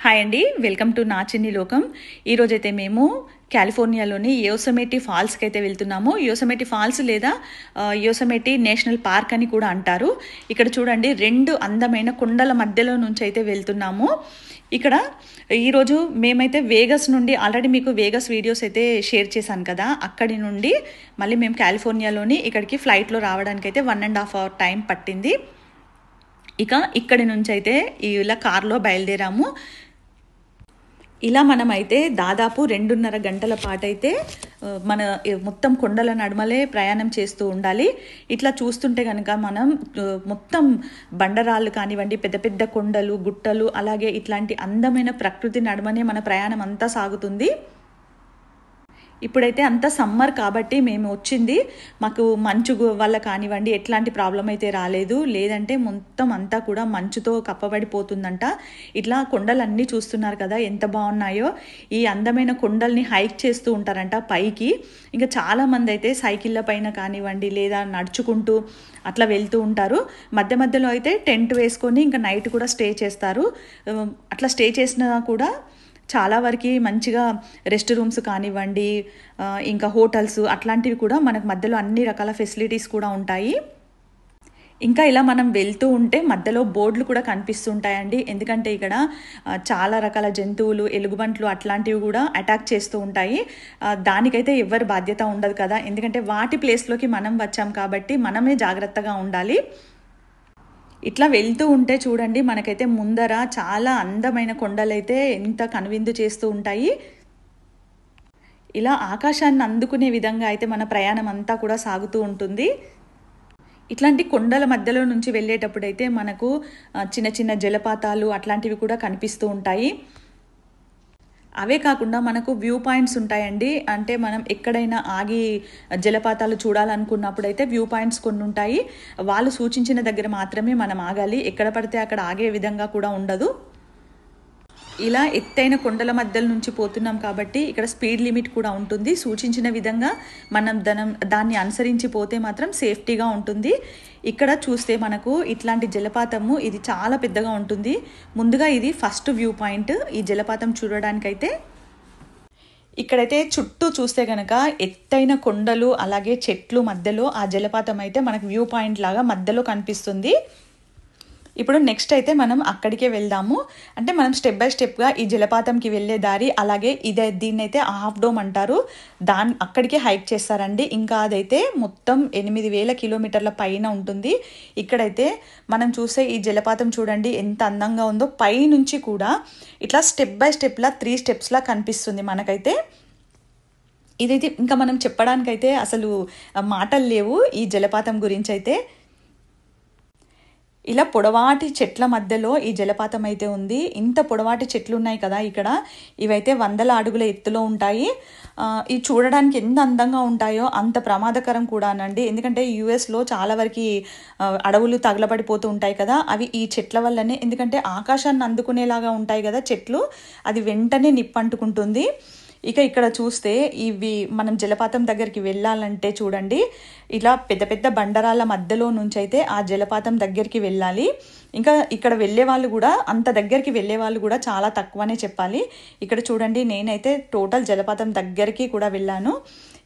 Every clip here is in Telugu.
హాయ్ అండి, వెల్కమ్ టు నా చిన్ని లోకం. ఈరోజైతే మేము కాలిఫోర్నియాలోని యోసెమిటీ ఫాల్స్కి అయితే వెళ్తున్నాము. యోసెమిటీ ఫాల్స్ లేదా యోసెమిటీ నేషనల్ పార్క్ అని కూడా అంటారు. ఇక్కడ చూడండి, రెండు అందమైన కొండల మధ్యలో నుంచి అయితే వెళ్తున్నాము. ఇక్కడ ఈరోజు మేమైతే వేగస్ నుండి ఆల్రెడీ మీకు వేగస్ వీడియోస్ అయితే షేర్ చేశాను కదా, అక్కడి నుండి మళ్ళీ మేము కాలిఫోర్నియాలోని ఇక్కడికి ఫ్లైట్లో రావడానికి అయితే 1.5 hour టైం పట్టింది. ఇక్కడి నుంచి అయితే ఇలా కార్లో బయలుదేరాము. ఇలా మనమైతే దాదాపు 2.5 గంటల పాటైతే మన మొత్తం కొండల నడుమలే ప్రయాణం చేస్తూ ఉండాలి. ఇట్లా చూస్తుంటే కనుక మనం మొత్తం బండరాళ్ళు కానివ్వండి, పెద్ద పెద్ద కొండలు, గుట్టలు, అలాగే ఇట్లాంటి అందమైన ప్రకృతి నడుమనే మన ప్రయాణం అంతా సాగుతుంది. ఇప్పుడైతే అంతా సమ్మర్ కాబట్టి మేము వచ్చింది, మాకు మంచు వల్ల కానివ్వండి ఎట్లాంటి ప్రాబ్లం అయితే రాలేదు. లేదంటే మొత్తం అంతా కూడా మంచుతో కప్పబడిపోతుందంట. ఇట్లా కొండలన్నీ చూస్తున్నారు కదా ఎంత బాగున్నాయో. ఈ అందమైన కొండల్ని హైక్ చేస్తూ ఉంటారంట పైకి. ఇంకా చాలామంది అయితే సైకిళ్ళ పైన కానివ్వండి లేదా నడుచుకుంటూ అట్లా వెళ్తూ ఉంటారు. మధ్య మధ్యలో అయితే టెంట్ వేసుకొని ఇంకా నైట్ కూడా స్టే చేస్తారు. అట్లా స్టే చేసినా కూడా చాలా వరకు మంచిగా రెస్ట్ రూమ్స్ కానివ్వండి, ఇంకా హోటల్స్ అట్లాంటివి కూడా మనకు మధ్యలో అన్ని రకాల ఫెసిలిటీస్ కూడా ఉంటాయి. ఇంకా ఇలా మనం వెళ్తూ ఉంటే మధ్యలో బోర్డులు కూడా కనిపిస్తుంటాయండి. ఎందుకంటే ఇక్కడ చాలా రకాల జంతువులు, ఎలుగుబంట్లు అట్లాంటివి కూడా అటాక్ చేస్తూ ఉంటాయి. దానికైతే ఎవరి బాధ్యత ఉండదు కదా, ఎందుకంటే వాటి ప్లేస్లోకి మనం వచ్చాం కాబట్టి మనమే జాగ్రత్తగా ఉండాలి. ఇట్లా వెళ్తూ ఉంటే చూడండి, మనకైతే ముందర చాలా అందమైన కొండలైతే ఎంత కనువిందు చేస్తూ ఉంటాయి. ఇలా ఆకాశాన్ని అందుకునే విధంగా అయితే మన ప్రయాణం అంతా కూడా సాగుతూ ఉంటుంది. ఇట్లాంటి కొండల మధ్యలో నుంచి వెళ్ళేటప్పుడు అయితే మనకు చిన్న చిన్న జలపాతాలు అట్లాంటివి కూడా కనిపిస్తూ ఉంటాయి. అవే కాకుండా మనకు వ్యూ పాయింట్స్ ఉంటాయండి. అంటే మనం ఎక్కడైనా ఆగి జలపాతాలు చూడాలనుకున్నప్పుడు అయితే వ్యూ పాయింట్స్ కొన్ని ఉంటాయి. వాళ్ళు సూచించిన దగ్గర మాత్రమే మనం ఆగాలి, ఎక్కడ పడితే అక్కడ ఆగే విధంగా కూడా ఉండదు. ఇలా ఎత్తైన కొండల మధ్యలో నుంచి పోతున్నాం కాబట్టి ఇక్కడ స్పీడ్ లిమిట్ కూడా ఉంటుంది. సూచించిన విధంగా మనం దాన్ని అనుసరించి పోతే మాత్రం సేఫ్టీగా ఉంటుంది. ఇక్కడ చూస్తే మనకు ఇట్లాంటి జలపాతము ఇది చాలా పెద్దగా ఉంటుంది. ముందుగా ఇది ఫస్ట్ వ్యూ పాయింట్. ఈ జలపాతం చూడడానికైతే ఇక్కడైతే చుట్టూ చూస్తే కనుక ఎత్తైన కొండలు అలాగే చెట్లు మధ్యలో ఆ జలపాతం అయితే మనకు వ్యూ పాయింట్ లాగా మధ్యలో కనిపిస్తుంది. ఇప్పుడు నెక్స్ట్ అయితే మనం అక్కడికే వెళ్దాము. అంటే మనం స్టెప్ బై స్టెప్గా ఈ జలపాతంకి వెళ్ళే దారి, అలాగే దీన్నైతే హాఫ్ డోమ్ అంటారు, అక్కడికే హైక్ చేస్తారండి. ఇంకా అదైతే మొత్తం 8,000 కిలోమీటర్ల పైన ఉంటుంది. ఇక్కడైతే మనం చూసే ఈ జలపాతం చూడండి ఎంత అందంగా ఉందో. పై నుంచి కూడా ఇట్లా స్టెప్ బై స్టెప్లా 3 స్టెప్స్లా కనిపిస్తుంది మనకైతే. ఇదైతే ఇంకా మనం చెప్పడానికైతే అసలు మాటలు లేవు ఈ జలపాతం గురించి అయితే. ఇలా పొడవాటి చెట్ల మధ్యలో ఈ జలపాతం అయితే ఉంది. ఇంత పొడవాటి చెట్లు ఉన్నాయి కదా ఇక్కడ, ఇవైతే 100 అడుగుల ఎత్తులో ఉంటాయి. ఇవి చూడడానికి ఎంత అందంగా ఉంటాయో అంత ప్రమాదకరం కూడానండి. ఎందుకంటే యుఎస్లో చాలా వరకు అడవులు తగలబడిపోతూ ఉంటాయి కదా, అవి ఈ చెట్ల వల్లనే. ఎందుకంటే ఆకాశాన్ని అందుకునేలాగా ఉంటాయి కదా చెట్లు, అది వెంటనే నిప్పంటుకుంటుంది. ఇక్కడ చూస్తే ఇవి మనం జలపాతం దగ్గరికి వెళ్ళాలంటే చూడండి, ఇలా పెద్ద పెద్ద బండరాళ్ళ మధ్యలో నుంచి అయితే ఆ జలపాతం దగ్గరికి వెళ్ళాలి. ఇంకా ఇక్కడ వెళ్ళే వాళ్ళు కూడా, అంత దగ్గరికి వెళ్ళే వాళ్ళు కూడా చాలా తక్కువనే చెప్పాలి. ఇక్కడ చూడండి, నేనైతే టోటల్ జలపాతం దగ్గరికి కూడా వెళ్ళాను.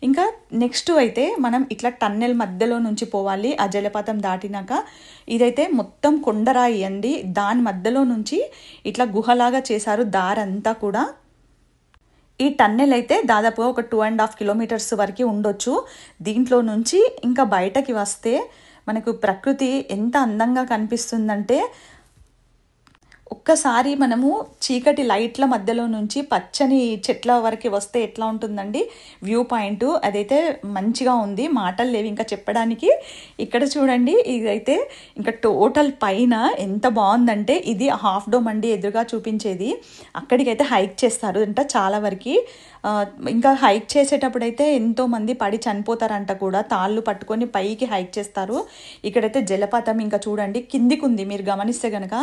ఇంకా నెక్స్ట్ అయితే మనం ఇట్లా టన్నెల్ మధ్యలో నుంచి పోవాలి ఆ జలపాతం దాటినాక. ఇదైతే మొత్తం కొండరాయి అండి, దాని మధ్యలో నుంచి ఇట్లా గుహలాగా చేశారు దారంతా కూడా. ఈ టన్నెల్ అయితే దాదాపుగా ఒక 2.5 కిలోమీటర్స్ వరకు ఉండొచ్చు. దీంట్లో నుంచి ఇంకా బయటకి వస్తే మనకు ప్రకృతి ఎంత అందంగా కనిపిస్తుందంటే, ఒక్కసారి మనము చీకటి లైట్ల మధ్యలో నుంచి పచ్చని చెట్ల వరకు వస్తే ఎట్లా ఉంటుందండి వ్యూ పాయింట్. అదైతే మంచిగా ఉంది, మాటలు లేవు ఇంకా చెప్పడానికి. ఇక్కడ చూడండి, ఇదైతే ఇంకా టోటల్ పైన ఎంత బాగుందంటే, ఇది హాఫ్ డోమ్ అండి ఎదురుగా చూపించేది. అక్కడికైతే హైక్ చేస్తారు అంట చాలా వరకు. ఇంకా హైక్ చేసేటప్పుడు అయితే ఎంతోమంది పడి చనిపోతారంట కూడా, తాళ్ళు పట్టుకొని పైకి హైక్ చేస్తారు. ఇక్కడైతే జలపాతం ఇంకా చూడండి కిందికి ఉంది. మీరు గమనిస్తే కనుక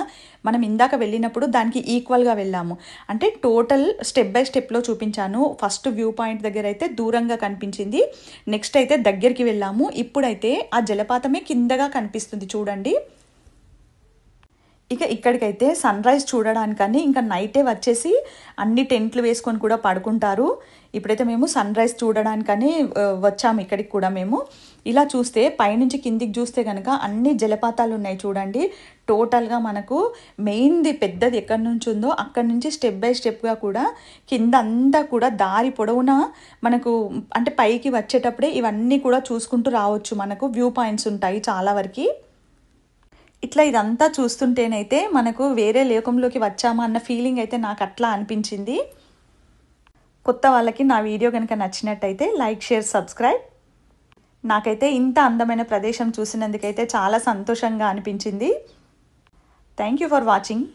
మనం ఇందాక వెళ్ళినప్పుడు దానికి ఈక్వల్గా వెళ్ళాము. అంటే టోటల్ స్టెప్ బై స్టెప్లో చూపించాను. ఫస్ట్ వ్యూ పాయింట్ దగ్గర అయితే దూరంగా కనిపించింది, నెక్స్ట్ అయితే దగ్గరికి వెళ్ళాము. ఇప్పుడైతే ఆ జలపాతమే కిందగా కనిపిస్తుంది చూడండి. ఇక ఇక్కడికైతే సన్ రైజ్ చూడడానికని ఇంకా నైటే వచ్చేసి అన్ని టెంట్లు వేసుకొని కూడా పడుకుంటారు. ఇప్పుడైతే మేము సన్ రైజ్ చూడడానికని వచ్చాము ఇక్కడికి కూడా మేము. ఇలా చూస్తే పైనుంచి కిందికి చూస్తే కనుక అన్ని జలపాతాలు ఉన్నాయి చూడండి. టోటల్గా మనకు మెయిన్ది పెద్దది ఎక్కడి నుంచి ఉందో అక్కడి నుంచి స్టెప్ బై స్టెప్గా కూడా కింద అంతా కూడా దారి పొడవునా మనకు అంటే పైకి వచ్చేటప్పుడే ఇవన్నీ కూడా చూసుకుంటూ రావచ్చు. మనకు వ్యూ పాయింట్స్ ఉంటాయి చాలా వరకు. ఇట్లా ఇదంతా చూస్తుంటేనైతే మనకు వేరే లోకంలోకి వచ్చామా అన్న ఫీలింగ్ అయితే నాకు అట్లా అనిపించింది. కొత్త వాళ్ళకి నా వీడియో కనుక నచ్చినట్టయితే లైక్, షేర్, సబ్స్క్రైబ్. నాకైతే ఇంత అందమైన ప్రదేశం చూసినందుకైతే చాలా సంతోషంగా అనిపించింది. Thank you for watching.